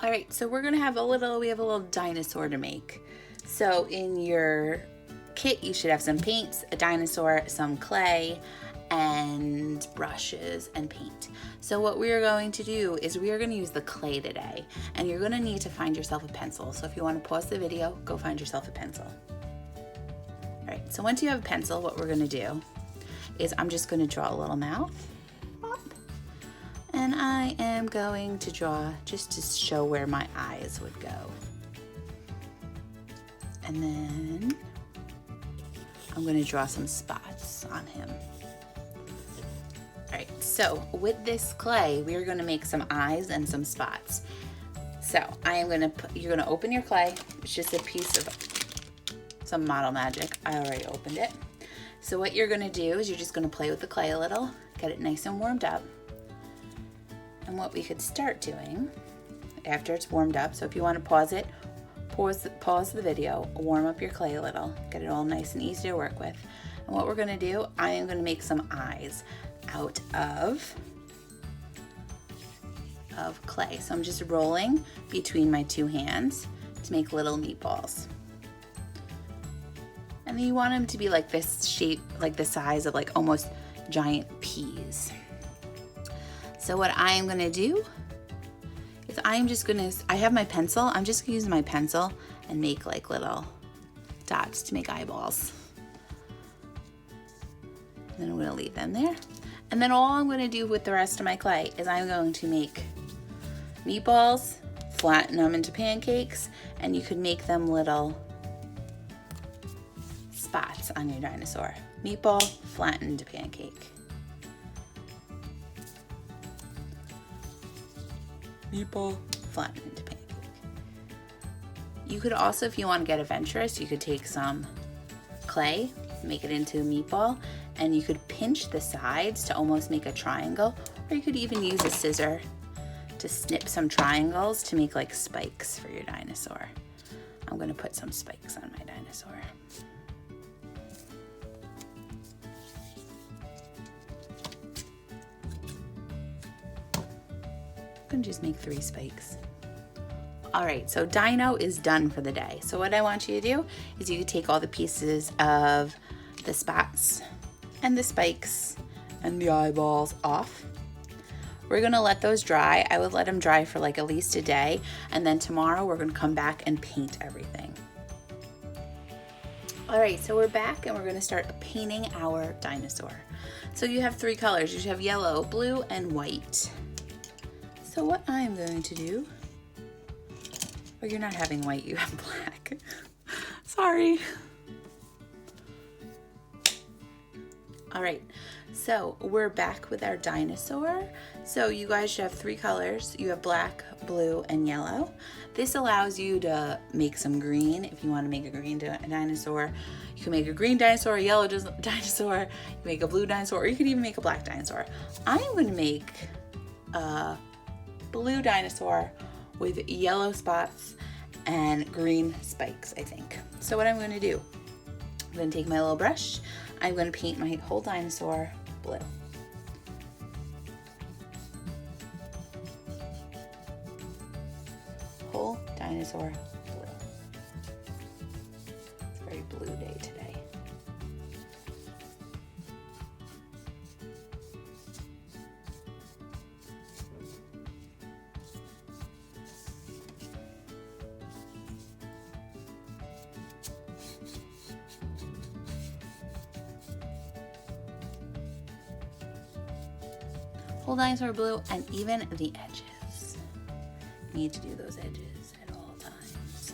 All right, so we have a little dinosaur to make. So in your kit, you should have some paints, a dinosaur, some clay, and brushes and paint. So what we are going to do is we are going to use the clay today, and you're going to need to find yourself a pencil. So if you want to pause the video, go find yourself a pencil. All right, so once you have a pencil, what we're going to do is I'm just going to draw a little mouth. And I am going to draw just to show where my eyes would go. And then I'm going to draw some spots on him. All right, so with this clay, we are going to make some eyes and some spots. So you're going to open your clay. It's just a piece of some Model Magic. I already opened it. So what you're going to do is you're just going to play with the clay a little, get it nice and warmed up. And what we could start doing after it's warmed up, so if you want to pause it, pause the video, warm up your clay a little, get it all nice and easy to work with. And what we're going to do, I am going to make some eyes out of clay. So I'm just rolling between my two hands to make little meatballs. And then you want them to be like this shape, like the size of like almost giant peas. So what I am gonna do is I have my pencil, I'm just gonna use my pencil and make like little dots to make eyeballs. And then I'm gonna leave them there. And then all I'm gonna do with the rest of my clay is I'm going to make meatballs, flatten them into pancakes, and you could make them little spots on your dinosaur. Meatball, flattened pancake. Meatball, flattened into pancake. You could also, if you want to get adventurous, you could take some clay, make it into a meatball, and you could pinch the sides to almost make a triangle, or you could even use a scissor to snip some triangles to make like spikes for your dinosaur. I'm going to put some spikes on my dinosaur. And just make 3 spikes. All right, so Dino is done for the day. So what I want you to do is you take all the pieces of the spots and the spikes and the eyeballs off. We're gonna let those dry. I would let them dry for like at least a day, and then tomorrow we're gonna come back and paint everything. All right, so we're back and we're gonna start painting our dinosaur. So you have 3 colors. You have yellow, blue, and white. So what I'm going to do, oh, you're not having white, you have black. Sorry. All right, so we're back with our dinosaur. So you guys should have 3 colors. You have black, blue, and yellow. This allows you to make some green. If you want to make a green dinosaur, you can make a green dinosaur, a yellow dinosaur, you can make a blue dinosaur, or you could even make a black dinosaur. I'm going to make a blue dinosaur with yellow spots and green spikes, I think. So what I'm going to do, I'm going to take my little brush, I'm going to paint my whole dinosaur blue. Whole dinosaur blue. It's a very blue day today. Whole dinosaur blue, and even the edges. Need to do those edges at all times.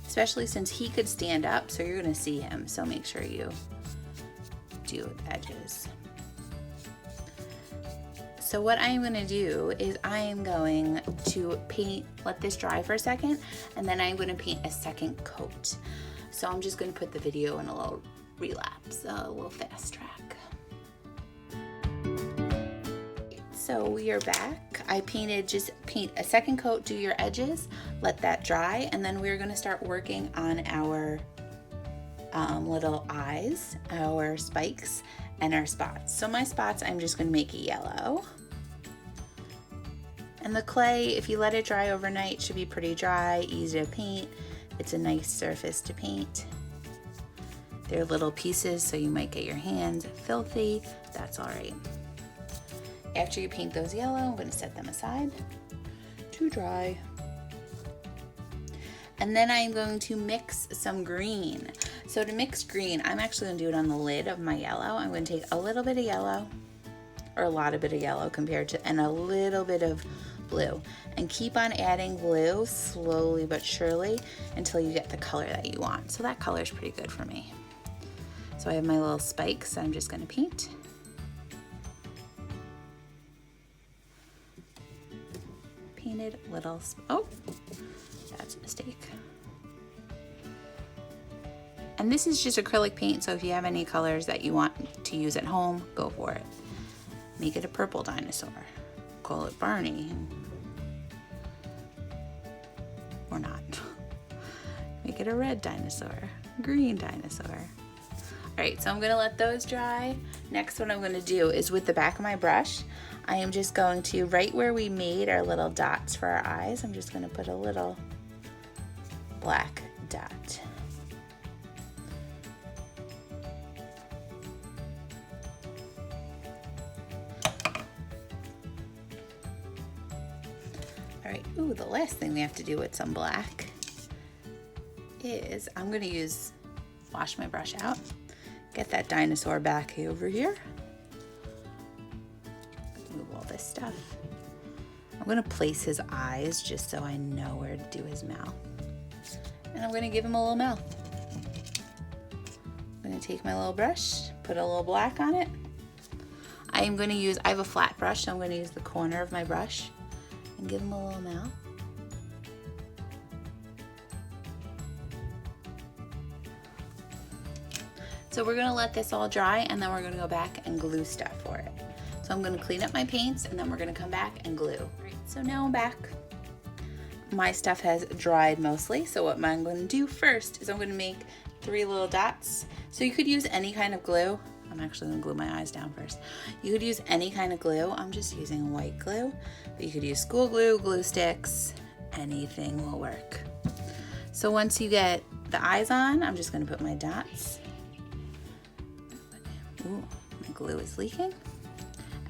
Especially since he could stand up, so you're gonna see him, so make sure you do edges. So what I'm gonna do is I am going to let this dry for a second, and then I'm gonna paint a second coat. So I'm just gonna put the video in a little relapse, a little fast track. So we are back. Just paint a second coat, do your edges, let that dry, and then we're gonna start working on our little eyes, our spikes, and our spots. So my spots, I'm just gonna make a yellow. And the clay, if you let it dry overnight, should be pretty dry, easy to paint. It's a nice surface to paint. They're little pieces, so you might get your hands filthy. That's all right. After you paint those yellow, I'm going to set them aside to dry. And then I'm going to mix some green. So to mix green, I'm actually going to do it on the lid of my yellow. I'm going to take a little bit of yellow, or a lot of bit of yellow compared to, and a little bit of blue. And keep on adding blue slowly but surely until you get the color that you want. So that color is pretty good for me. So I have my little spikes I'm just going to paint. Painted little, oh, that's a mistake. And this is just acrylic paint, so if you have any colors that you want to use at home, go for it. Make it a purple dinosaur. Call it Barney. Or not. Make it a red dinosaur, green dinosaur. All right, so I'm gonna let those dry. Next, what I'm gonna do is with the back of my brush, I am just going to, right where we made our little dots for our eyes, I'm just gonna put a little black dot. All right, ooh, the last thing we have to do with some black is I'm gonna wash my brush out, get that dinosaur back over here. Move all this stuff. I'm gonna place his eyes just so I know where to do his mouth. And I'm gonna give him a little mouth. I'm gonna take my little brush, put a little black on it. I have a flat brush, so I'm gonna use the corner of my brush and give him a little mouth. So we're gonna let this all dry, and then we're gonna go back and glue stuff for it. So I'm gonna clean up my paints, and then we're gonna come back and glue. Right, so now I'm back. My stuff has dried mostly, so what I'm gonna do first is I'm gonna make 3 little dots. So you could use any kind of glue. I'm actually gonna glue my eyes down first. You could use any kind of glue. I'm just using white glue, but you could use school glue, glue sticks, anything will work. So once you get the eyes on, I'm just gonna put my dots. Ooh, my glue is leaking.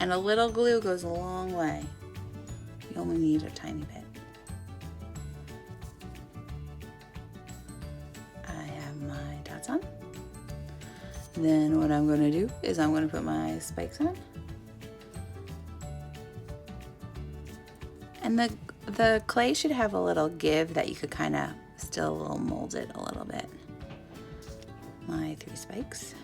And a little glue goes a long way. You only need a tiny bit. I have my dots on. Then what I'm gonna do is I'm gonna put my spikes on. And the clay should have a little give that you could kind of still mold it a little bit. My 3 spikes.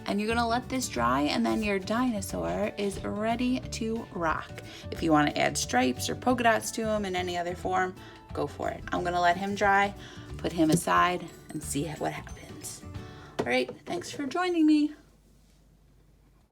And you're gonna let this dry, and then your dinosaur is ready to rock. If you wanna add stripes or polka dots to him in any other form, go for it. I'm gonna let him dry, put him aside, and see what happens. All right, thanks for joining me.